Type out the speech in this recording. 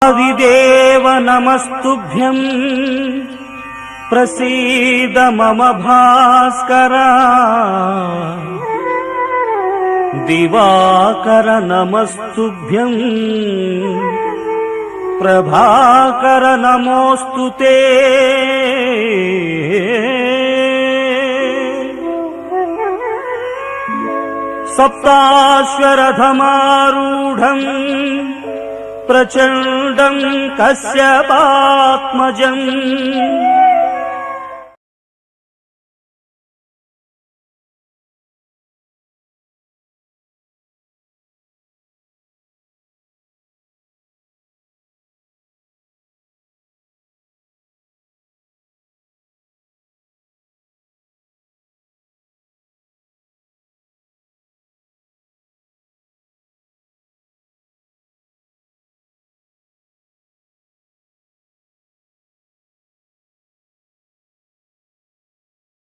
आदिदेव नमस्तुभ्यं प्रसीद मम भास्कर दिवाकर नमस्तुभ्यं प्रभाकर नमोस्तुते सप्ताश्वरथमारूढं प्रचण्डं कश्यपात्मजम्